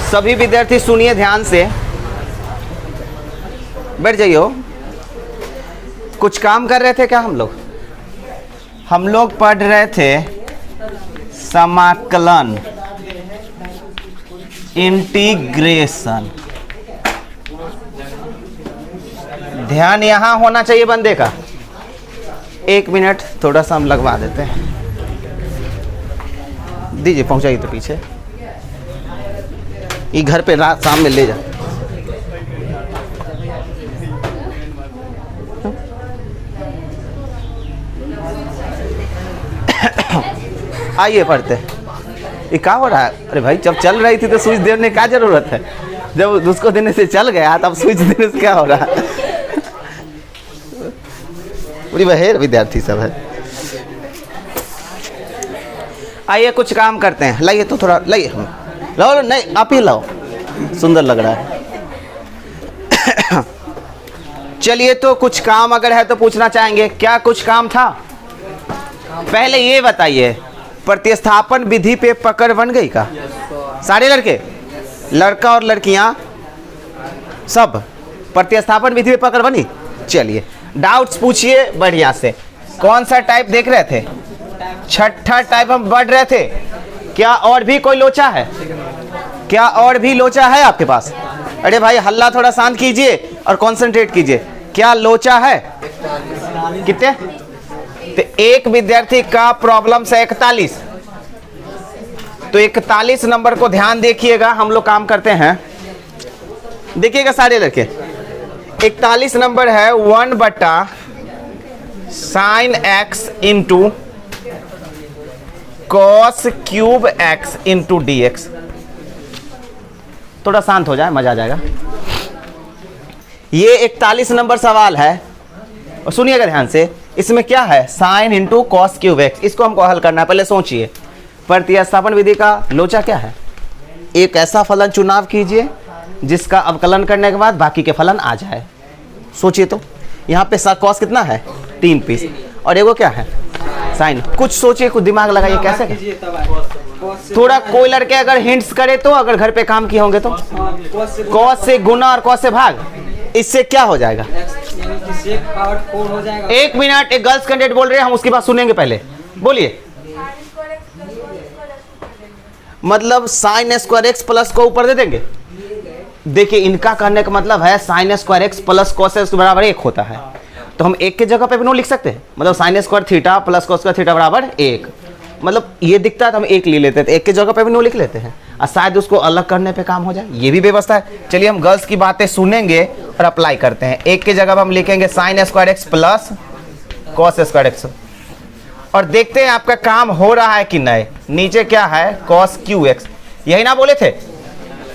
सभी विद्यार्थी सुनिए ध्यान से, बैठ जाइए। कुछ काम कर रहे थे क्या हम लोग पढ़ रहे थे समाकलन, इंटीग्रेशन। ध्यान यहां होना चाहिए बंदे का। एक मिनट थोड़ा सा हम लगवा देते हैं, दीजिए, पहुंचाइए तो पीछे, ये घर पे रात शाम में ले जा। आइए पढ़ते। ये क्या हो रहा है? अरे भाई, जब चल रही थी तो स्विच देने का जरूरत है, जब उसको देने से चल गया तब स्विच देने से क्या हो रहा है? पूरी बहेर विद्यार्थी सब है। आइए कुछ काम करते हैं। लाइए तो थोड़ा, लाइए, लाओ, नहीं आप ही लाओ, सुंदर लग रहा है। चलिए, तो कुछ काम अगर है तो पूछना चाहेंगे। क्या कुछ काम था? पहले ये बताइए, प्रतिस्थापन विधि पे पकड़ बन गई का? सारे लड़के, लड़का और लड़कियां सब प्रतिस्थापन विधि पे पकड़ बनी? चलिए, डाउट्स पूछिए बढ़िया से। कौन सा टाइप देख रहे थे? छठा टाइप हम बढ़ रहे थे। क्या और भी कोई लोचा है? क्या और भी लोचा है आपके पास? अरे भाई, हल्ला थोड़ा शांत कीजिए और कंसंट्रेट कीजिए। क्या लोचा है? कितने? तो एक विद्यार्थी का प्रॉब्लम से 41, तो 41 नंबर को ध्यान देखिएगा। हम लोग काम करते हैं, देखिएगा सारे लड़के। 41 नंबर है 1/sin x into cos cube x into dx। थोड़ा शांत हो जाए, मजा आ जाएगा। ये 41 नंबर सवाल है और सुनिएगा ध्यान से। इसमें क्या है? Sine into cos cube x. इसको हमको हल करना है। पहले सोचिए, प्रतिस्थापन विधि का लोचा क्या है? एक ऐसा फलन चुनाव कीजिए जिसका अवकलन करने के बाद बाकी के फलन आ जाए। सोचिए तो, यहाँ पे कॉस कितना है? 3 पीस, और एगो क्या है? साइन। कुछ सोचिए, कुछ दिमाग लगाइए, कैसे? थोड़ा कोई लड़के अगर हिंट्स करे तो, अगर घर पे काम किए होंगे तो। कॉस से गुना और कॉस से भाग, इससे क्या हो जाएगा? एक मिनट, एक गर्ल्स कैंडिडेट बोल रहे हैं, हम उसकी बात सुनेंगे। पहले बोलिए। मतलब साइन स्क्वायर एक्स प्लस को ऊपर दे देंगे। देखिए, इनका कहने का मतलब है sine square x plus cos x बराबर 1 होता है, तो हम 1 के जगह पे भी नो लिख सकते हैं। मतलब sine square theta plus cos square theta बराबर 1। मतलब ये दिखता है तो हम 1 ले लेते हैं, 1 के जगह पे भी नो लिख लेते हैं, और शायद उसको अलग करने पे काम हो जाए। ये भी व्यवस्था है। चलिए, हम गर्ल्स की बातें सुनेंगे और अप्लाई करते हैं। 1 के जगह हम लिखेंगे sine square x plus cos square x, और देखते हैं आपका काम हो रहा है कि नहीं। नीचे क्या है? Cos Q x. यही ना बोले थे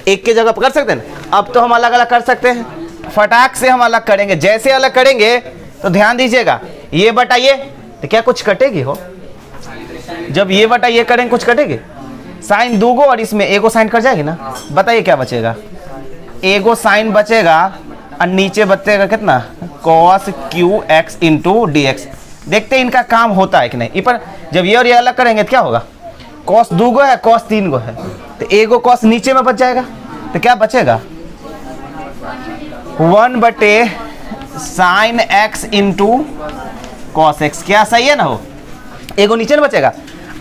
1 के जगह कर सकते हैं। अब तो हम अलग अलग कर सकते हैं। फटाक से हम अलग करेंगे। जैसे अलग करेंगे तो ध्यान दीजिएगा, ये बटा ये, तो क्या कुछ कटेगी हो? जब ये बटा ये करेंगे कुछ कटेगी? साइन दूगो और इसमें एगो साइन कट जाएगी ना। बताइए क्या बचेगा? एगो साइन बचेगा और नीचे बचेगा कितना? Cos Q x into D x. देखते हैं इनका काम होता है कि नहीं। इस पर जब ये और ये अलग करेंगे तो क्या होगा? कॉस दूगो है, कॉस 3 गो है, तो एगो कॉस नीचे में बच जाएगा, तो क्या बचेगा? 1/sin x into cos x. क्या सही है ना? हो, एगो नीचे में बचेगा।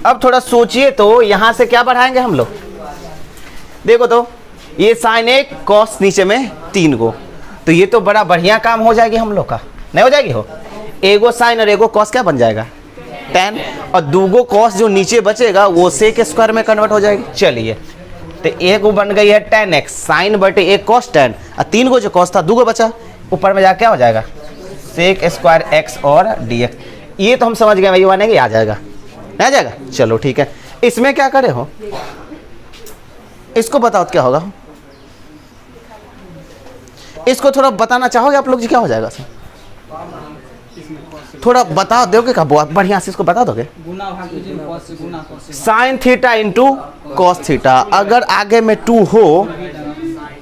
अब थोड़ा सोचिए तो, यहां से क्या बढ़ाएंगे हम लोग? देखो तो, ये साइन 1 कॉस नीचे में 3 गो, तो ये तो बड़ा बढ़िया काम हो जाएगी हम लोग का, नहीं हो जाएगी? हो, एगो साइन और एगो कॉस क्या बन जाएगा? tan, और दूगो कॉस जो नीचे बचेगा वो सेक स्क्वायर में कन्वर्ट हो जाएगी। चलिए, तो एक बन गई है tan x, साइन बटे 1 cos tan, और 3 गो जो कॉस था 2 गो बचा, ऊपर में जाकर क्या हो जाएगा? सेक स्क्वायर x और dx। ये तो हम समझ गए भाई, बनेगा, आ जाएगा, आ जाएगा। चलो ठीक है। इसमें क्या करे हो? इसको बताओ तो क्या होगा? इसको थोड़ा बताना चाहोगे आप लोग जी? क्या हो जाएगा सर? थोड़ा बता दोगे क्या? बहुत बढ़िया से इसको बता दोगे। Sine theta into cos theta, अगर आगे में 2 हो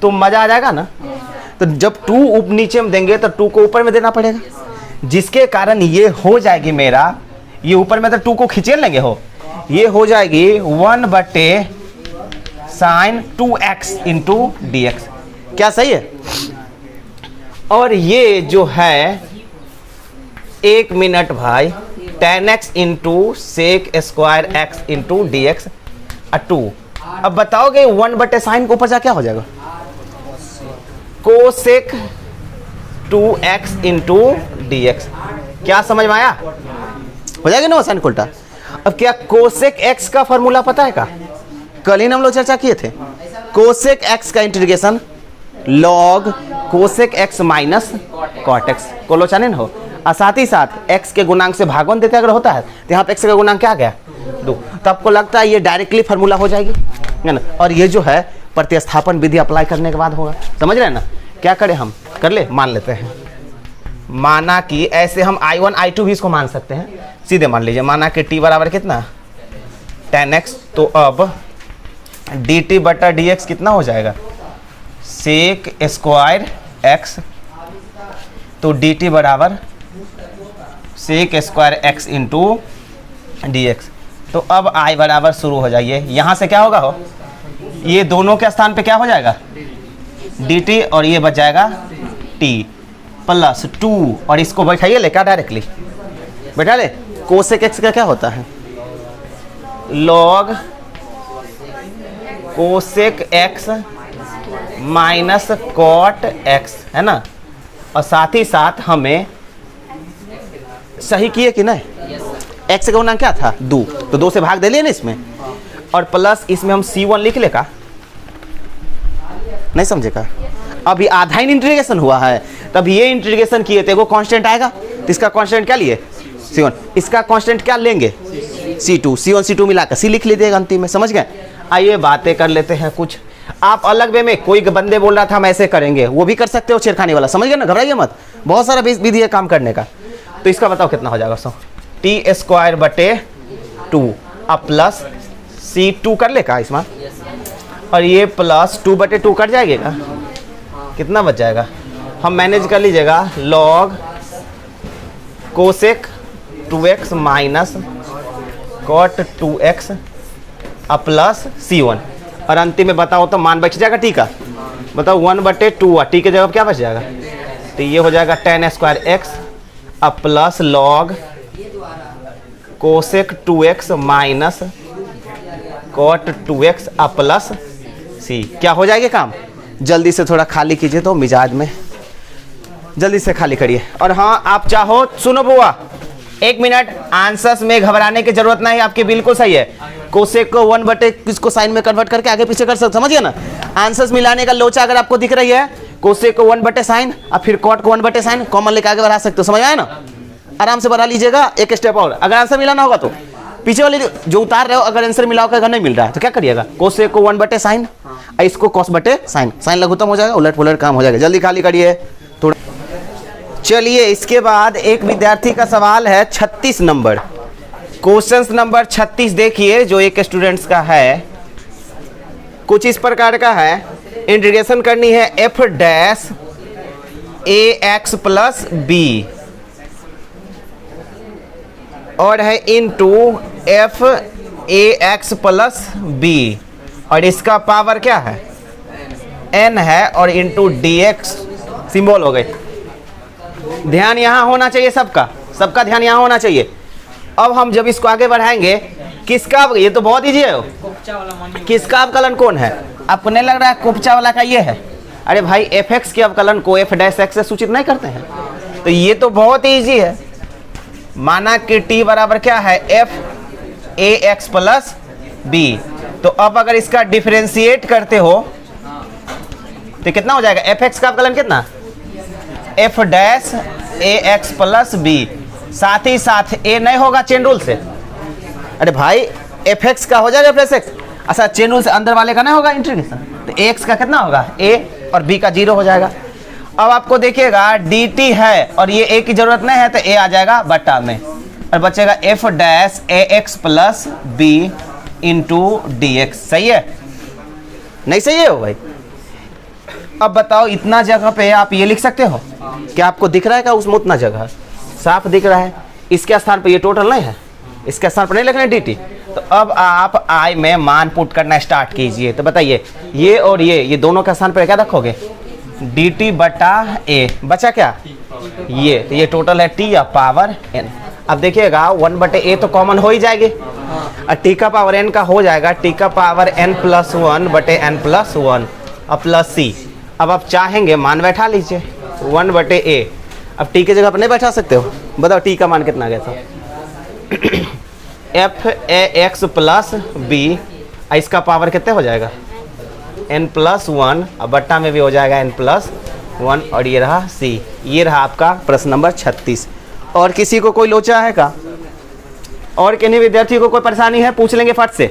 तो मजा आ जाएगा ना। तो जब 2 नीचे में देंगे तो 2 को ऊपर में देना पड़ेगा, जिसके कारण ये हो जाएगी मेरा, ये ऊपर में तो 2 को खींचे लेंगे हो, ये हो जाएगी 1/sin sign 2x into D X. क्या सही है? और ये जो है 1 मिनट भाई tan x into sec square X into D X 2। अब बताओगे 1/sin के ऊपर जा क्या हो जाएगा? Cosec 2x into D X. क्या समझ में आया? हो जाएगा ना साइन उल्टा। अब क्या कोसेक x का फॉर्मूला पता है का? कल ही हम लोग चर्चा किए थे। कोसेक x का integration log cosec x minus cot x को लोचाने न हो, और साथ ही साथ x के गुणांक से भागवन देते अगर होता है तो यहाँ पे x का गुणांक क्या आ गया 2। तो आपको लगता है ये डायरेक्टली फार्मूला हो जाएगी है ना। और ये जो है प्रतिस्थापन विधि अप्लाई करने के बाद होगा। समझ रहे हैं ना? क्या करें हम? कर ले, मान लेते हैं। माना कि ऐसे हम I1 I2 भी इसको मान सकते हैं। सीधे मान लीजिए, माना कि t बराबर कितना tan x, तो अब dt बटा dx कितना हो जाएगा? सेक स्क्वायर x, तो dt बराबर sec square x into D X. तो अब I बराबर शुरू हो जाइए, यहाँ से क्या होगा हो, ये दोनों के स्थान पे क्या हो जाएगा dt, और ये बच जाएगा t प्लस 2, और इसको बैठाइए ले क्या डायरेक्टली बैठा ले। कोसेक x का क्या होता है? Log cosec x minus cot x है ना। और साथ ही साथ हमें सही किए कि नहीं? x का गुणांक क्या था 2, तो 2 से भाग दे लिए ना इसमें, और प्लस इसमें हम c1 लिख ले का, नहीं समझे का? अभी आधा ही इंटीग्रेशन हुआ है, तब ये इंटीग्रेशन किए थे, वो कांस्टेंट आएगा, तो इसका कांस्टेंट क्या लिए c1, इसका कांस्टेंट क्या लेंगे c2, c1 c2 मिलाकर c लिख लीजिएगा अंतिम में। समझ गए? आइए बातें कर लेते हैं कुछ। आप अलग वे में, कोई बंदे बोल रहा था हम ऐसे करेंगे, वो भी कर सकते हो छेड़खानी वाला। समझ गए ना? घबराइए मत, बहुत सारा विधि है काम करने का। तो इसका बताओ कितना हो जाएगा? सो टी स्क्वायर बटे 2 अब प्लस c2 कर ले का इसमें, और ये प्लस 2 बटे 2 कट जाएगा, कितना बच जाएगा? हम मैनेज कर लीजिएगा, log cosec 2x minus cot 2x अब प्लस c1, और अंतिम में बताओ तो मान बच जाएगा टी का। बताओ 1/2, और टी के जगह क्या बच जाएगा? तो ये हो जाएगा tan स्क्वायर x अब plus log cosec 2x minus cot 2x अब प्लस c। क्या हो जाएगा काम? जल्दी से थोड़ा खाली कीजिए, तो मिजाज में जल्दी से खाली करिए। और हाँ, आप चाहो सुनो बुआ, 1 मिनट, आंसर्स में घबराने की जरूरत नहीं, आपकी बिल्कुल सही है। कोसेक को 1/, किसको साइन में कन्वर्ट करके आगे पीछे कर सकते, समझिए ना। आंसर्स मिलाने का लोचा अगर आपको दिख रही है, कोसेक को 1/sin और फिर कॉट को 1/sin कॉमन लेकर आगे बढ़ा सकते हो। समझ आया ना? आराम से बढ़ा लीजिएगा एक स्टेप और। अगर आंसर मिलाना होगा तो पीछे वाले जो उतार रहे हो, अगर आंसर मिलाओगे, अगर नहीं मिल रहा है तो क्या करिएगा? कोसेक को 1/sin, इसको cos/sin, साइन लघुत्तम हो जाएगा, उलट पुलट काम हो जाएगा। जल्दी खाली करिए थोड़ा। चलिए, इसके बाद एक विद्यार्थी का सवाल है 36 नंबर, क्वेश्चन नंबर 36 देखिए, जो एक स्टूडेंट्स का है। कुछ इस प्रकार का है, इंटीग्रेशन करनी है f dash ax plus b, और है into f ax plus b, और इसका पावर क्या है n है, और इनटू dx सिंबल हो गई। ध्यान यहाँ होना चाहिए, सबका ध्यान यहाँ होना चाहिए। अब हम जब इसको आगे बढ़ाएंगे, किसका, ये तो बहुत इजी है, किसका अवकलन कौन है? आपको नहीं लग रहा है कुपचा वाला का ये है? अरे भाई fx के अवकलन को f डैश x से सूचित नहीं करते हैं, तो ये तो बहुत इजी है। माना कि t बराबर क्या है f ax प्लस b, तो अब अगर इसका डिफरेंशिएट करते हो तो कितना हो जाएगा? fx का अवकलन कितना? f dash ax plus b, साथ ही साथ a नहीं होगा चेन रूल से। अरे भाई fx का हो जाएगा प्लस x, अच्छा चेन रूल से अंदर वाले का नहीं होगा इंटीग्रेशन, तो ax का कितना होगा? a, और b का 0 हो जाएगा। अब आपको देखिएगा dt है, और ये a की जरूरत नहीं है, तो a आ जाएगा बट्टा में, और बचेगा f dash ax plus b into dx। सही है? नहीं सही है हो भाई? अब बताओ, इतना जगह पे आप ये लिख सकते हो? क्या आपको दिख रहा है? क्या उसमें उतना जगह साफ दिख रहा है? इसके स्थान पे ये टोटल नहीं है, इसके स्थान पर नहीं लिखना है dt, तो अब आप आई में मान पुट करना स्टार्ट कीजिए। तो बताइए ये और ये दोनों के स्थान पर क्या रखोगे? dt बटा a, बचा क्या? ये, तो ये टोटल है t पावर n। अब देखिएगा 1/a तो कॉमन हो ही जाएगी और t का पावर n का हो जाएगा t का पावर n प्लस 1/n+1 और प्लस c। अब आप चाहेंगे मान बैठा लीजिए 1/a। अब t की जगह पर नहीं बैठा सकते हो? बताओ t का मान कितना आ गया था? f(a)x प्लस b, इसका पावर कितने हो जाएगा? n+1 और बट्टा में भी हो जाएगा n+1 और ये रहा c। ये रहा आपका प्रश्न नंबर 36। और किसी को कोई लोचा है का? और किन्हीं विद्यार्थी को कोई परेशानी है? पूछ लेंगे फट से।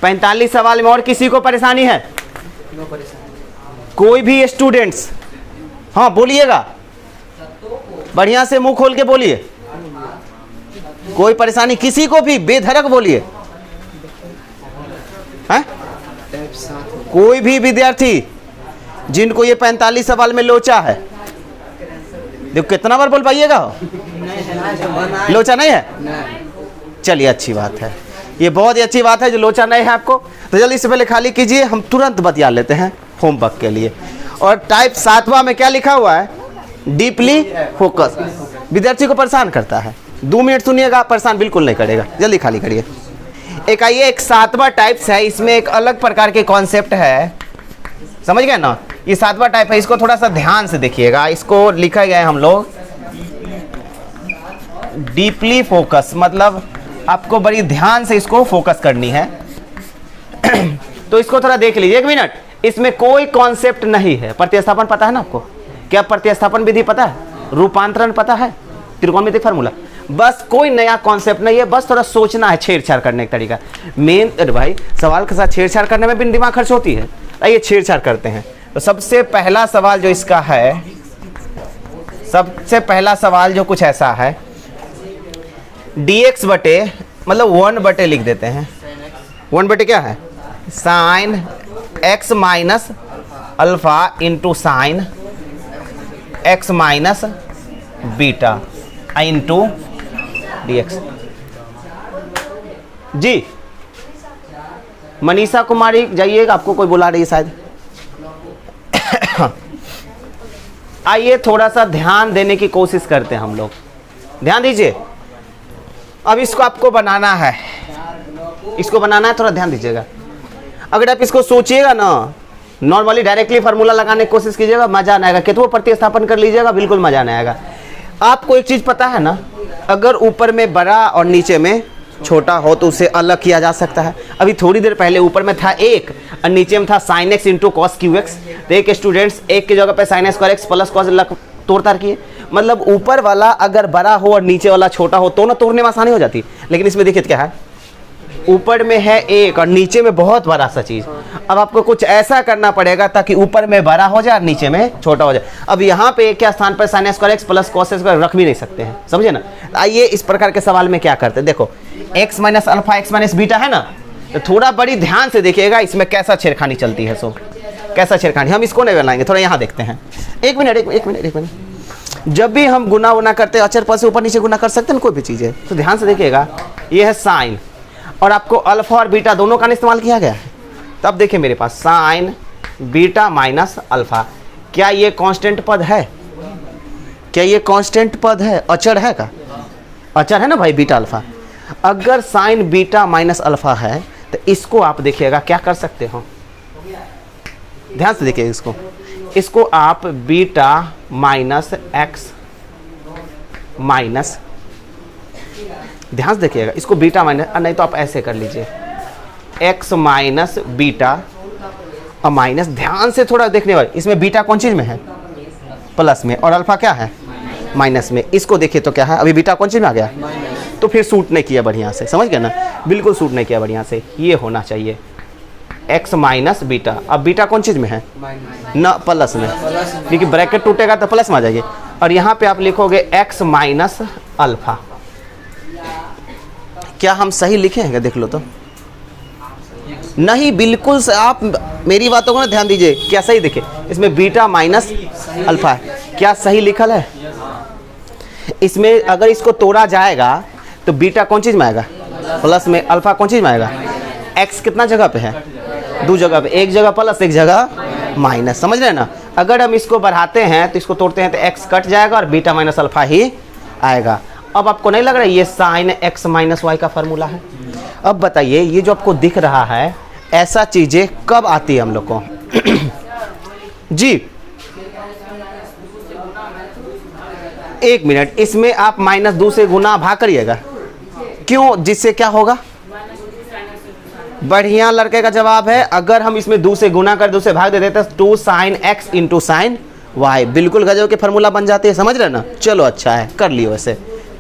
45 सवाल में और किसी को परेशानी है? कोई भी स्टूडेंट्स? हाँ बोलिएगा, बढ़िया से मुंह खोल के बोलिए। कोई परेशानी किसी को भी बेधड़क बोलिए। हैं? कोई भी विद्यार्थी जिनको ये 45 सवाल में लोचा है? देखो कितना बार बोल पाइएगा? लोचा नहीं है? चलिए अच्छी बात है, ये बहुत ही अच्छी बात है जो लोचा नहीं है आपको। तो जल्दी से पहले खाली कीजिए, हम तुरंत बतिया लेते हैं होमवर्क के लिए। और टाइप 7वां में क्या लिखा हुआ है? Deeply focus. विद्यार्थी को परेशान करता है। 2 मिनट सुनिएगा, परेशान बिल्कुल नहीं करेगा। जल्दी खाली करिए। एक आइए, एक 7वां टाइप्स है, इसमें एक अलग प्रकार के कॉन्सेप्ट है, समझ गए ना? ये 7वां टाइप है, इसको थोड़ा सा ध्यान से देखिएगा। इसको लिखा गया है हम लोग डीपली फोकस, मतलब आपको बड़ी ध्यान से इसको फोकस करनी है। तो इसको थोड़ा देख लीजिए, 1 मिनट। इसमें कोई कॉन्सेप्ट नहीं है। प्रतिस्थापन पता है ना आपको? क्या प्रतिस्थापन विधि पता है? रूपांतरण पता है? त्रिकोणमिति फार्मूला? बस कोई नया कॉन्सेप्ट नहीं है, बस थोड़ा सोचना है, छेड़छाड़ करने का तरीका मेन। अरे भाई, सवाल के साथ छेड़छाड़ करने में भी दिमाग खर्च होती है। आइए छेड़छाड़ करते हैं। तो सबसे पहला सवाल जो इसका है, सबसे पहला सवाल जो कुछ ऐसा है, dx बटे, मतलब 1/, लिख देते हैं 1/, क्या है? Sine x minus alpha into sine x minus beta into dx। जी मनीषा कुमारी जाइएगा, आपको कोई बुला रही है शायद। आइए थोड़ा सा ध्यान देने की कोशिश करते हैं हम लोग। ध्यान दीजिए। अब इसको आपको बनाना है, इसको बनाना है, थोड़ा ध्यान दीजिएगा। अगर आप इसको सोचिएगा ना, नॉर्मली डायरेक्टली फार्मूला लगाने की कोशिश कीजिएगा, मजा नहीं आएगा। कितना प्रतिस्थापन कर लीजिएगा, बिल्कुल मजा नहीं आएगा। आपको एक चीज पता है ना, अगर ऊपर में बड़ा और नीचे में छोटा हो तो उसे अलग किया जा सकता है। अभी थोड़ी देर पहले ऊपर में था 1 और नीचे में था sin x into cos Q x. तो एक स्टूडेंट्स 1 की जगह पे sin square x plus cos तोड़ तार किए। मतलब ऊपर वाला अगर बड़ा हो और नीचे वाला छोटा हो तो ना तोड़ने में आसानी हो जाती। लेकिन इसमें देखिए क्या है, ऊपर में है 1 और नीचे में बहुत बड़ा सा चीज। अब आपको कुछ ऐसा करना पड़ेगा ताकि ऊपर में बड़ा हो जाए और नीचे में छोटा हो जाए। अब यहाँ पे एक क्या स्थान पर sin square x plus cos square रख भी नहीं सकते हैं, समझे ना? आइए इस प्रकार के सवाल में क्या करते हैं, देखो x minus alpha x minus beta है ना, तो थोड़ा बड़ी ध्यान से देखिएगा इसमें कैसा छेड़खानी चलती है। सो कैसा छेड़खानी, हम इसको नहीं बनाएंगे, थोड़ा यहाँ देखते हैं। एक मिनट। जब भी हम गुना वुना करते हैं, अचर पद से ऊपर नीचे गुना कर सकते हैं कोई भी चीज़ है, तो ध्यान से देखिएगा। ये है साइन और आपको अल्फा और बीटा दोनों का इस्तेमाल किया गया है। तो अब देखिए मेरे पास साइन बीटा माइनस अल्फा, क्या ये कांस्टेंट पद है? क्या ये कांस्टेंट पद है? अचर है का? अचर है ना भाई बीटा अल्फा। अगर साइन बीटा माइनस अल्फा है तो इसको आप देखिएगा क्या कर सकते हो, ध्यान से देखिए इसको आप बीटा माइनस एक्स माइनस, ध्यान से देखिएगा इसको बीटा माइनस, नहीं तो आप ऐसे कर लीजिए एक्स माइनस बीटा और माइनस। ध्यान से थोड़ा देखने वाले, इसमें बीटा कौन चीज में है? प्लस में, और अल्फा क्या है? माइनस में। इसको देखिए तो क्या है, अभी बीटा कौन चीज में आ गया? तो फिर सूट नहीं किया बढ़िया से, समझ गए ना? बिल्कुल सूट नहीं किया बढ़िया से। ये होना चाहिए एक्स माइनस बीटा। अब बीटा कौन चीज में है? ना प्लस में, क्योंकि ब्रैकेट टूटेगा तो प्लस में आ जाएगी। और यहाँ पे आप लिखोगे एक्स माइनस अल्फा। क्या हम सही लिखे हैं? देख लो तो। नहीं, बिल्कुल आप मेरी बातों को ना ध्यान दीजिए। क्या सही देखे, इसमें बीटा माइनस अल्फा है, क्या सही लिखल है? इसमें अगर इसको तोड़ा जाएगा तो बीटा कौन चीज में आएगा? प्लस में अल्फा कौन चीज़ में आएगा, एक्स कितना जगह पे है, दो जगह पे, एक जगह प्लस एक जगह माइनस, समझ रहे हैं ना। अगर हम इसको बढ़ाते हैं तो इसको तोड़ते हैं तो एक्स कट जाएगा और बीटा माइनस अल्फा ही आएगा। अब आपको नहीं लग रहा है ये साइन एक्स माइनस वाई का फार्मूला है। अब बताइए ये जो आपको दिख रहा है ऐसा चीज़ें कब आती है हम लोग को जी, एक मिनट, इसमें आप -2 से गुना भाग करिएगा, क्यों, जिससे क्या होगा, बढ़िया लड़के का जवाब है। अगर हम इसमें 2 से गुना कर 2 से भाग दे देते हैं 2 sin x into sine Y, बिल्कुल गजब के फार्मूला बन जाते हैं, समझ रहे ना। चलो अच्छा है, कर लिए, वैसे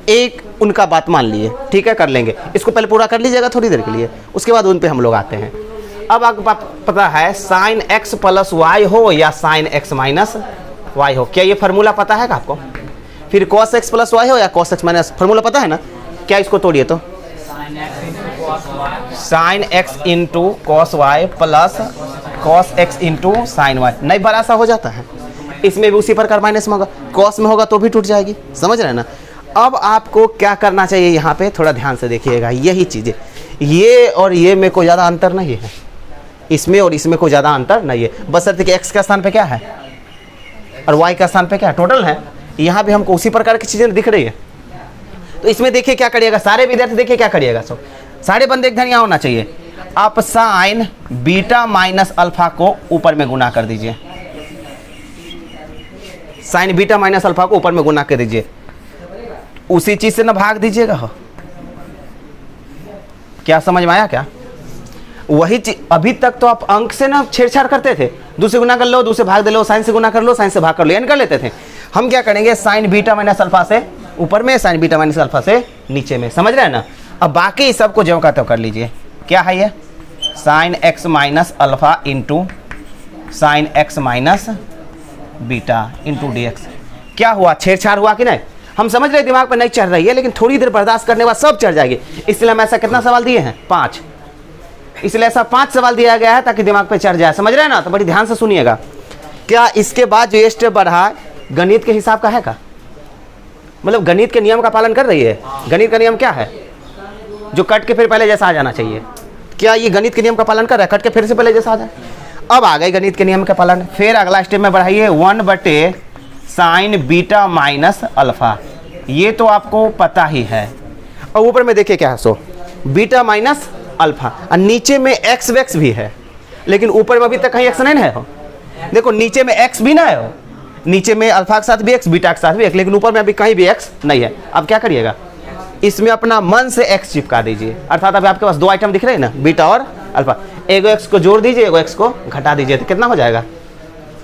एक उनका बात मान लिए, ठीक है कर लेंगे, इसको पहले पूरा कर लीजिएगा थोड़ी देर के लिए, उसके बाद उन पे हम लोग आते हैं। अब आपको पता है साइन x प्लस वाई हो या साइन x माइनस वाई हो, क्या ये फार्मूला पता है आपको, फिर cos x प्लस वाई हो या cos x माइनस, फार्मूला पता है ना, क्या इसको तोड़िए तो sine x into cos Y plus cos x into sine Y, नहीं बड़ा सा हो जाता है, इसमें भी उसी प्रकार माइनस में होगा, कॉस में होगा तो भी टूट जाएगी, समझ रहे हैं ना। अब आपको क्या करना चाहिए, यहाँ पे थोड़ा ध्यान से देखिएगा, यही चीज़ें, ये और ये में कोई ज़्यादा अंतर नहीं है, इसमें और इसमें कोई ज़्यादा अंतर नहीं है, बशर्ते कि x का स्थान पे क्या है और y का स्थान पे क्या है, टोटल है। यहाँ भी हमको उसी प्रकार की चीज़ें दिख रही है। तो इसमें देखिए क्या करिएगा, सारे विद्यार्थी देखिए क्या करिएगा, सब सारे बंदे एक धनिया होना चाहिए, आप साइन बीटा माइनस अल्फा को ऊपर में गुना कर दीजिए, साइन बीटा माइनस अल्फा को ऊपर में गुना कर दीजिए, उसी चीज से ना भाग दीजिएगा हो, क्या समझ में आया क्या, वही चीज। अभी तक तो आप अंक से ना छेड़छाड़ करते थे, 2 से गुना कर लो, 2 से भाग दे लो, साइन से गुना कर लो, साइन से भाग कर लो, यानी कर लेते थे। हम क्या करेंगे, साइन बीटा माइनस अल्फा से ऊपर में, साइन बीटा माइनस अल्फा से नीचे में, समझ रहे हैं ना। अब बाकी सबको जो का तो कर लीजिए, क्या है ये, sine x minus alpha into sine x minus beta into D X. क्या हुआ, छेड़छाड़ हुआ कि नहीं, हम समझ रहे दिमाग पर नहीं चढ़ रही है, लेकिन थोड़ी देर बर्दाश्त करने के बाद सब चढ़ जाएगी, इसलिए हम ऐसा कितना सवाल दिए हैं, 5, इसलिए ऐसा 5 सवाल दिया गया है ताकि दिमाग पे चढ़ जाए, समझ रहे हैं ना। तो बड़ी ध्यान से सुनिएगा, क्या इसके बाद जो स्टेप बढ़ा गणित के हिसाब का है का, मतलब गणित के नियम का पालन कर रही है। गणित का नियम क्या है, जो कट के फिर पहले जैसा आ जाना चाहिए, क्या ये गणित के नियम का पालन कर रहा है, कट के फिर से पहले जैसा आ जाए। अब आ गए गणित के नियम का पालन, फिर अगला स्टेप में बढ़ाइए 1 साइन बीटा माइनस अल्फा, ये तो आपको पता ही है। और ऊपर में देखिए क्या है, सो बीटा माइनस अल्फा, और नीचे में एक्स वैक्स भी है, लेकिन ऊपर में अभी तक कहीं एक्स नहीं है हो, देखो नीचे में एक्स भी ना है हो, नीचे में अल्फा के साथ भी एक्स, बीटा के साथ भी एक्स, लेकिन ऊपर में अभी कहीं भी एक्स नहीं है। अब क्या करिएगा, इसमें अपना मन से एक्स चिपका दीजिए, अर्थात अभी आपके पास 2 आइटम दिख रहे हैं ना, बीटा और अल्फा, एगो एक्स को जोड़ दीजिए, एगो एक्स को घटा दीजिए, तो कितना हो जाएगा,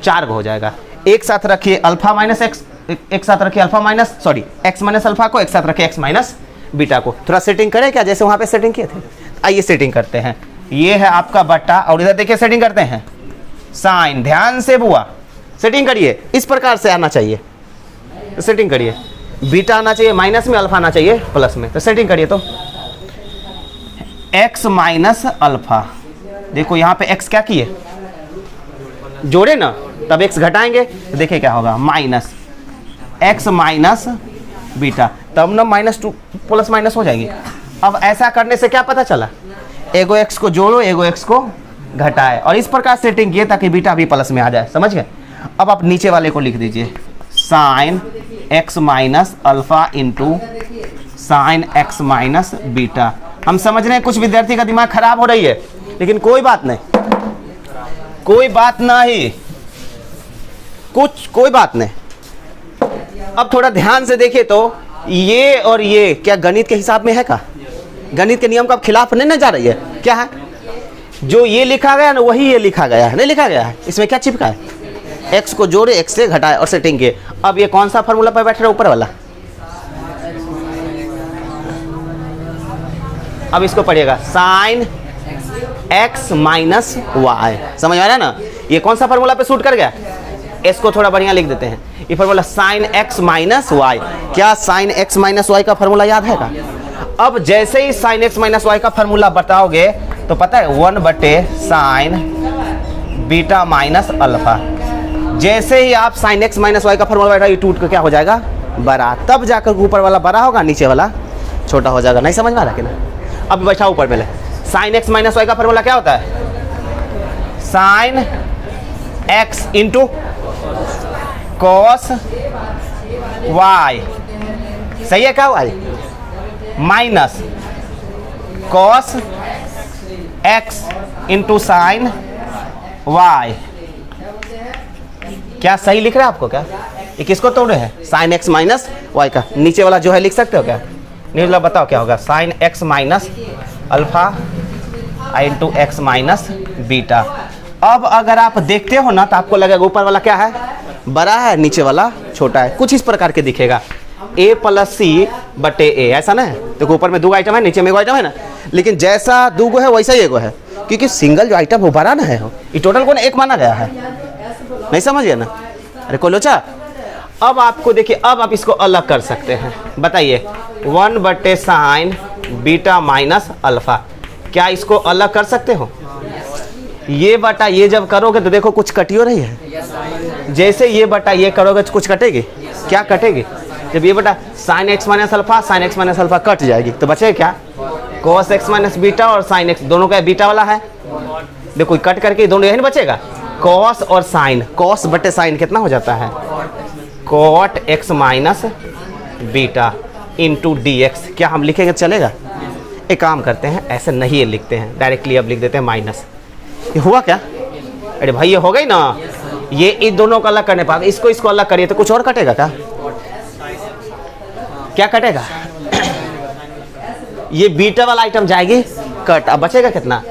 4 हो जाएगा। एक साथ रखिए अल्फा माइनस एक्स, एक साथ रखिए alpha minus, sorry x minus alpha को, एक साथ रखिए एक्स माइनस बीटा को। थोड़ा सेटिंग करें क्या, जैसे वहाँ पे सेटिंग किए थे, आइए सेटिंग करते हैं। ये है आपका बट्टा, और इधर देखिए सेटिंग करते हैं, साइन, ध्यान से बुआ सेटिंग करिए, इस प्रकार से आना चाहिए, तो सेटिंग करिए, बीटा आना चाहिए माइनस में, अल्फा आना चाहिए प्लस में, तो सेटिंग करिए। तो एक्स माइनस अल्फा, देखो यहाँ पे एक्स क्या किए, जोड़े ना, तब एक्स घटाएंगे तो देखिए क्या होगा, माइनस एक्स माइनस बीटा, तब ना -2 प्लस माइनस हो जाएगी। अब ऐसा करने से क्या पता चला, एगो एक्स को जोड़ो, एगो एक्स को घटाए, और इस प्रकार सेटिंग किए ताकि बीटा भी प्लस में आ जाए, समझ गए। अब आप नीचे वाले को लिख दीजिए, sine x minus alpha into sine x minus beta. हम समझ रहे हैं कुछ विद्यार्थी का दिमाग खराब हो रही है, लेकिन कोई बात नहीं, कोई बात नहीं, कोई बात नहीं। अब थोड़ा ध्यान से देखिए तो ये और ये क्या गणित के हिसाब में है का, गणित के नियम का खिलाफ नहीं ना जा रही है, क्या है, जो ये लिखा गया ना वही ये लिखा गया है, नहीं लिखा गया है, इसमें क्या चिपका है, एक्स को जोड़े, एक्स से घटाए और सेटिंग किए। अब ये कौन सा फार्मूला पर बैठ रहा है, ऊपर वाला, अब इसको पढ़िएगा, साइन एक्स माइनस वाई, समझ में आ रहा है ना, ये कौन सा फार्मूला पे सूट कर गया, इसको थोड़ा बढ़िया लिख देते हैं, ये formula sine x minus Y. क्या साइन एक्स माइनस वाई का फार्मूला याद है का। अब जैसे ही साइन एक्स माइनस वाई का फार्मूला बताओगे तो पता है 1 साइन बीटा माइनस अल्फा, जैसे ही आप साइन एक्स माइनस वाई का फार्मूला बैठा, ये टूट कर क्या हो जाएगा, बड़ा, तब जाकर ऊपर वाला बड़ा होगा, नीचे वाला छोटा हो जाएगा, नहीं समझ में आ रहा कि ना। अब बैठा ऊपर पहले, साइन एक्स माइनस वाई का फॉर्मूला क्या होता है? Sine X into cos Y, सही है क्या Y, minus cos X into sine Y. क्या सही लिख रहा है आपको क्या? ये किसको तोड़ रहे हैं? साइन एक्स माइनस वाई का। नीचे वाला जो है लिख सकते हो क्या? नहीं मतलब बताओ क्या होगा? Sine x minus alpha into x minus beta. अब अगर आप देखते हो ना तो आपको लगेगा ऊपर वाला क्या है? बड़ा है, नीचे वाला छोटा है। कुछ इस प्रकार के दिखेगा, a प्लस सी बटे ए, ऐसा ना है? देखो ऊपर में दो आइटम है, नीचे में एक आइटम है ना, लेकिन जैसा दो गो है वैसा ही एगो है, क्योंकि सिंगल जो आइटम वो बड़ा ना है, ये टोटल को ना एक माना गया है। नहीं समझ गया ना? अरे कोलोचा, अब आपको देखिए, अब आप इसको अलग कर सकते हैं। बताइए, 1 बटे साइन बीटा माइनस अल्फा, क्या इसको अलग कर सकते हो? ये बटा ये जब करोगे तो देखो कुछ कटियो रही है, जैसे ये बटा ये करोगे तो कुछ कटेगी। क्या कटेगी? जब ये बटा sine x minus alpha, sine x minus alpha cut जाएगी तो बचेगा क्या? कॉस एक्स माइनस बीटा और साइन एक्स, दोनों का बीटा वाला है, देखो कट करके दोनों यही बचेगा। कॉस और साइन, कॉस बटे साइन कितना हो जाता है? Cot X minus beta into D X. क्या हम लिखेंगे चलेगा? एक काम करते हैं, ऐसे नहीं लिखते हैं, डायरेक्टली अब लिख देते हैं माइनस। ये हुआ क्या? अरे भाई ये हो गई ना, ये इन दोनों का अलग करने पाएगा, इसको अलग करिए तो कुछ और कटेगा क्या? क्या कटेगा? ये बीटा वाला आइटम जाएगी कट, अब बचेगा कितना?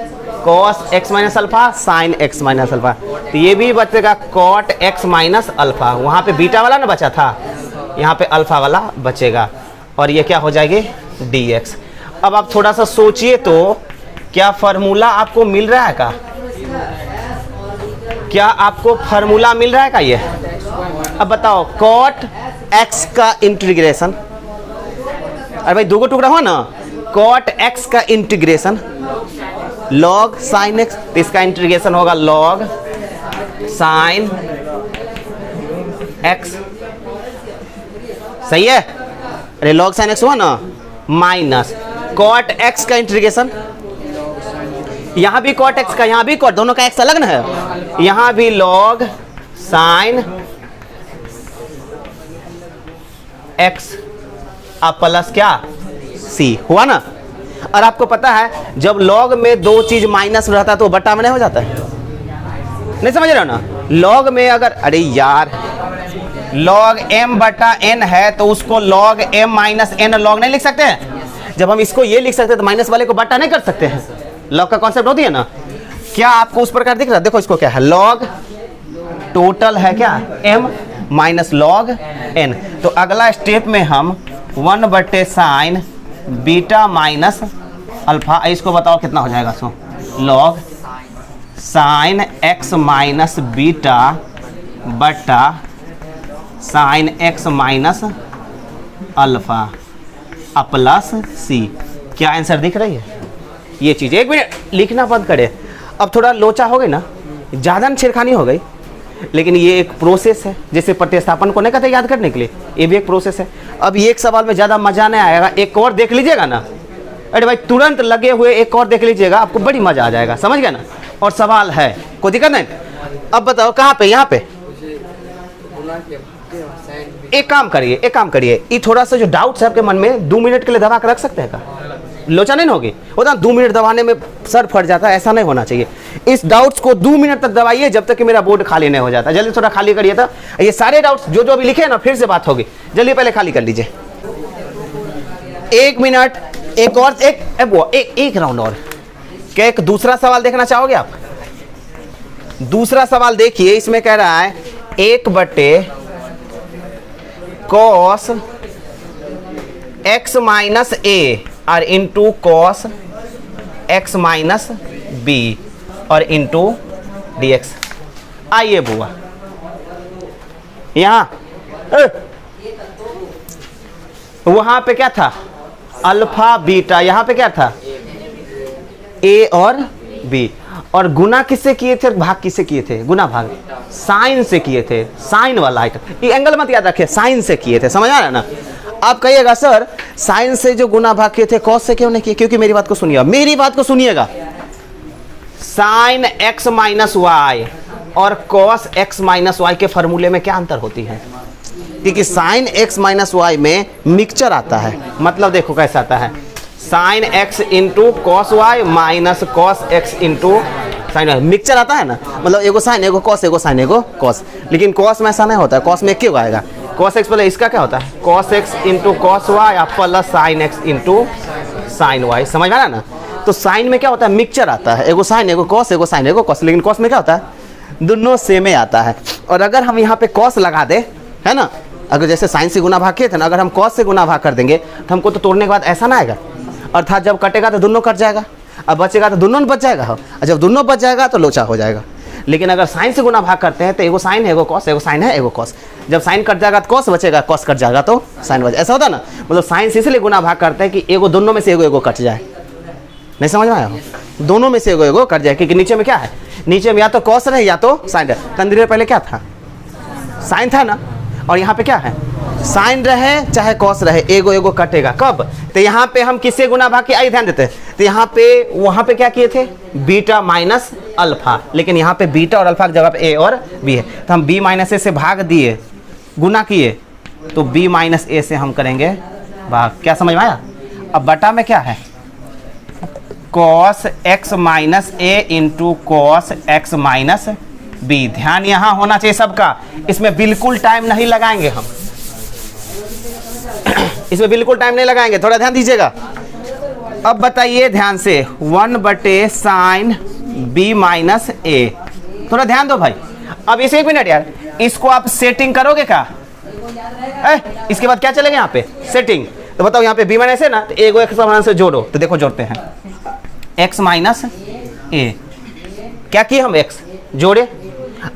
Cos x minus alpha sine x minus alpha, तो ये भी बचेगा कॉट एक्स माइनस अल्फा। वहाँ पे बीटा वाला ना बचा था, यहाँ पे अल्फा वाला बचेगा, और ये क्या हो जाएगी? D x. अब आप थोड़ा सा सोचिए तो, क्या फार्मूला आपको मिल रहा है का? क्या आपको फार्मूला मिल रहा है का? ये अब बताओ, कॉट एक्स का इंटीग्रेशन, अरे भाई दो टुकड़ा हुआ ना, कॉट एक्स का इंटीग्रेशन लॉग साइन एक्स, तो इसका इंटीग्रेशन होगा लॉग साइन एक्स, सही है? अरे लॉग साइन एक्स हुआ ना, माइनस कॉट एक्स का इंटीग्रेशन, यहां भी कॉट एक्स का, यहां भी कॉट, दोनों का एक्स अलग ना है, यहां भी लॉग साइन एक्स अब प्लस क्या? सी हुआ ना। और आपको पता है जब लॉग में दो चीज माइनस रहता है तो बट्टा में नहीं हो जाता है? नहीं समझ रहे हो ना? लॉग में अगर, अरे यार लॉग m बटा n है तो उसको log m minus n log नहीं लिख सकते हैं? जब हम इसको ये लिख सकते हैं तो माइनस वाले को बट्टा नहीं कर सकते हैं? लॉग का कॉन्सेप्ट होती है ना। क्या आपको उस प्रकार दिख रहा है? देखो इसको क्या है, लॉग टोटल है क्या? m minus log n। तो अगला स्टेप में हम 1 बटे साइन बीटा माइनस अल्फा, इसको बताओ कितना हो जाएगा? So log sine x minus beta बटा sine x minus alpha plus c. क्या आंसर दिख रही है? ये चीज़, एक मिनट लिखना बंद करे। अब थोड़ा लोचा हो गई ना, ज़्यादा छेड़खानी हो गई, लेकिन ये एक प्रोसेस है, जैसे प्रतिस्थापन को नहीं कहते याद करने के लिए, ये भी एक प्रोसेस है। अब ये एक सवाल में ज़्यादा मज़ा नहीं आएगा, एक और देख लीजिएगा ना, अरे भाई तुरंत लगे हुए एक और देख लीजिएगा, आपको बड़ी मज़ा आ जाएगा, समझ गया ना। और सवाल है, कोई दिक्कत नहीं। अब बताओ कहाँ पे? यहाँ पे एक काम करिए, ये थोड़ा सा जो डाउट्स है आपके मन में 2 मिनट के लिए दबा कर रख सकते हैं का? लोचा नहीं होगी, होता 2 मिनट दबाने में सर फट जाता है, ऐसा नहीं होना चाहिए। इस डाउट्स को 2 मिनट तक दबाइए जब तक कि मेरा बोर्ड खाली नहीं हो जाता। जल्दी थोड़ा खाली करिए था, ये सारे डाउट्स जो अभी लिखे हैं ना, फिर से बात होगी, जल्दी पहले खाली कर लीजिए। 1 मिनट, एक राउंड और। क्या एक दूसरा सवाल देखना चाहोगे आप? दूसरा सवाल देखिए, इसमें कह रहा है 1 बटे कॉस एक्स माइनस ए और into cos x minus B और इंटू डी एक्स। आइए बुआ, यहां वहां पे क्या था? अल्फा बीटा, यहां पे क्या था? ए और बी। और गुना किससे किए थे, भाग किससे किए थे? गुना भाग साइन से किए थे, साइन वाला आइटम। ये एंगल मत याद रखिए, साइन से किए थे, समझ आ रहा है ना। आप कहिएगा सर साइन से जो गुना भाग किए थे कॉस से क्यों नहीं किए? क्योंकि मेरी बात को सुनिएगा, मेरी बात को सुनिएगा, साइन एक्स माइनस वाई और कॉस एक्स माइनस वाई के फॉर्मूले में क्या अंतर होती है? क्योंकि साइन एक्स माइनस वाई में मिक्सचर आता है। मतलब देखो कैसा आता है, sine X into cos Y minus cos X into sine Y, mixture आता है ना। मतलब एगो साइन एगो कॉस, एगो साइन एगो कॉस। लेकिन कॉस में ऐसा नहीं होता है, कॉस में क्यों आएगा? कॉस एक्स प्लस इसका क्या होता है, cos X into cos Y plus sine X into sine Y. समझ में आया ना? तो साइन में क्या होता है, मिक्सचर आता है, एगो साइन एगो कॉस, एगो साइन एगो कॉस। लेकिन कॉस में क्या होता है, दोनों सेम ही आता है। और अगर हम यहाँ पे कॉस लगा दे, है ना, अगर जैसे साइन से गुना भाग किए थे ना, अगर हम कॉस से गुना भाग कर देंगे तो हमको तो तोड़ने के बाद ऐसा ना आएगा, अर्थात जब कटेगा तो दोनों कट जाएगा, अब बचेगा तो दोनों बच जाएगा, और जब दोनों बच जाएगा तो लोचा हो जाएगा। लेकिन अगर साइन से गुना भाग करते हैं तो एगो साइन है एगो कॉस, एगो साइन है एगो कॉस, जब साइन कट जाएगा तो कॉस बचेगा, कॉस कट जाएगा तो साइन बचेगा। ऐसा होता है ना। मतलब साइन से इसलिए गुना भाग करते हैं कि एगो दोनों में से एगो एगो कट जाए। नहीं समझ में आया? दोनों में से एगो एगो कट जाए, क्योंकि नीचे में क्या है, नीचे में या तो कॉस रहे या तो साइन रहे। तंदीर पहले क्या था, साइन था ना, और यहाँ पे क्या है, साइन रहे चाहे कॉस रहे, एगो एगो कटेगा। कब? तो यहाँ पे हम किससे गुना भाग के, आई ध्यान देते हैं, तो यहाँ पे वहाँ पे क्या किए थे, बीटा माइनस अल्फा, लेकिन यहाँ पे बीटा और अल्फा की जगह पे ए और बी है, तो हम बी माइनस ए से भाग दिए, गुना किए, तो बी माइनस ए से हम करेंगे भाग। क्या समझ में आया? अब बटा में क्या है, cos x minus a into cos x minus b. ध्यान यहाँ होना चाहिए सबका, इसमें बिल्कुल टाइम नहीं लगाएंगे हम, इसमें बिल्कुल टाइम नहीं लगाएंगे, थोड़ा ध्यान दीजिएगा। अब बताइए ध्यान से, 1 साइन बी माइनस ए, थोड़ा ध्यान दो भाई। अब इसे 1 मिनट यार, इसको आप सेटिंग करोगे क्या? इसके बाद क्या चलेगा यहाँ पे, सेटिंग। तो बताओ यहाँ पे बी माइनस है ना, तो एगो एक्स माइनस से जोड़ो, तो देखो जोड़ते हैं, एक्स माइनस ए, क्या किए हम, एक्स जोड़े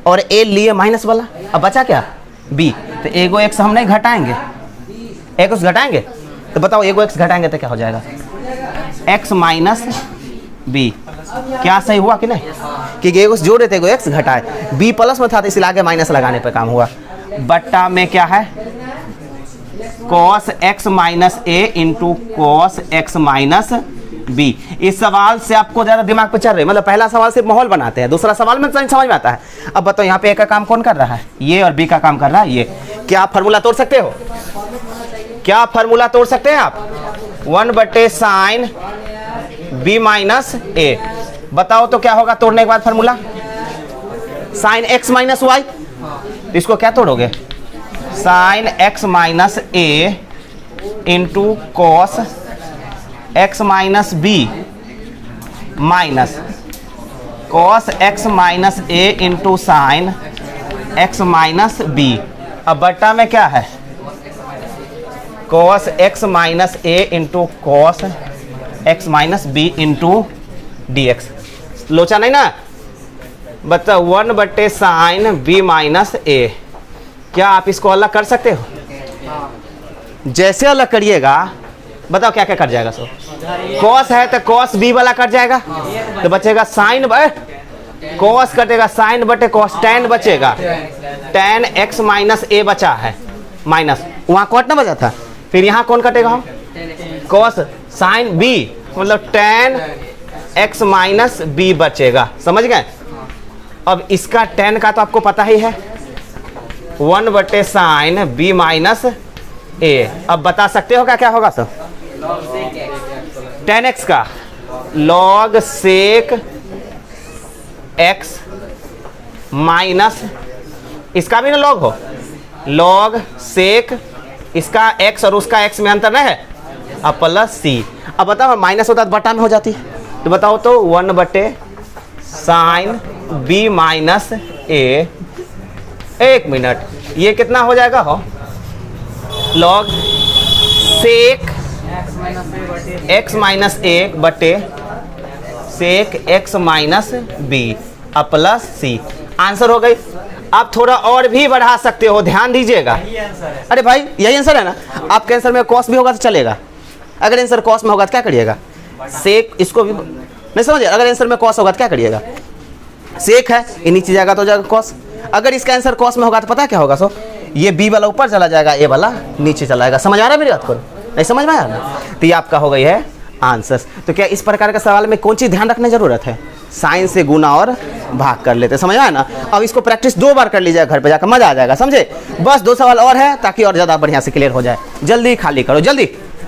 और ए लिए माइनस वाला, अब बचा क्या, बी। तो एगो एक्स हम नहीं घटाएंगे, एक्स घटाएंगे, तो बताओ एगो एक्स घटाएंगे तो क्या हो जाएगा, एक्स माइनस बी। क्या सही हुआ कि नहीं? क्योंकि एगो जोड़े थे, एगो एक्स घटाए, बी प्लस में था तो इसलिए आगे माइनस लगाने पे काम हुआ। बट्टा में क्या है, cos x minus a into cos x minus b. इस सवाल से आपको ज्यादा दिमाग पे चल रही है, मतलब पहला सवाल सिर्फ माहौल बनाते हैं, दूसरा सवाल में समझ में आता है। अब बताओ यहाँ पे ए का काम कौन कर रहा है, ये, और बी का काम कर रहा है ये। क्या आप फार्मूला तोड़ सकते हो? क्या फार्मूला तोड़ सकते हैं आप? 1 साइन बी माइनस ए। बताओ तो क्या होगा तोड़ने के बाद formula, sine x minus y. इसको क्या तोड़ोगे, sine x minus a into cos x minus b minus cos x minus a into sine x minus b. अब बट्टा में क्या है, cos x minus a into cos x minus b into D x. लोचा नहीं ना? बताओ 1 sine B minus ए। क्या आप इसको अलग कर सकते हो? जैसे अलग करिएगा, बताओ क्या क्या कट जाएगा। सो कॉस है तो कॉस बी वाला कट जाएगा, तो बचेगा साइन, कॉस कटेगा, साइन बटे कॉस, टेन बचेगा, टेन एक्स माइनस ए बचा है, माइनस वहाँ कॉट ना बचा था, फिर यहाँ कौन कटेगा, हम कॉस साइन बी, मतलब टेन एक्स माइनस बी बचेगा। समझ गए? अब इसका टेन का तो आपको पता ही है, 1 साइन बी माइनस ए। अब बता सकते हो क्या क्या होगा सर, टेन एक्स का लॉग सेक एक्स माइनस, इसका भी ना लॉग हो, लॉग सेक इसका एक्स और उसका एक्स में अंतर नहीं है, अब प्लस सी। अब बताओ माइनस होता तो बटा में हो जाती, तो बताओ तो 1 साइन बी माइनस ए। 1 मिनट, ये कितना हो जाएगा, हो लॉग सेक एक्स माइनस ए बटे सेक एक्स माइनस बी अब प्लस सी। आंसर हो गई। आप थोड़ा और भी बढ़ा सकते हो, ध्यान दीजिएगा। अरे भाई यही आंसर है ना, आपके आंसर में कॉस भी होगा तो चलेगा। अगर आंसर कॉस में होगा तो क्या करिएगा, सेक, इसको भी नहीं समझिए, अगर आंसर में कॉस होगा तो क्या करिएगा, सेक है ये नीचे जाएगा तो जाएगा कॉस। अगर इसका आंसर कॉस में होगा तो पता क्या होगा, सो ये बी वाला ऊपर चला जाएगा, ए वाला नीचे चला जाएगा। समझ आ रहा है मेरी बात को? नहीं समझ में आया ना? तो ये आपका हो गई है आंसर्स। तो क्या इस प्रकार का सवाल में कौन चीज़ ध्यान रखने जरूरत है? साइन से गुना और भाग कर लेते, समझ आया ना? अब इसको प्रैक्टिस 2 बार कर लीजिए घर पे जाकर, मजा आ जाएगा, समझे? बस 2 सवाल और है ताकि और ज़्यादा बढ़िया से क्लियर हो जाए। जल्दी खाली करो, जल्दी।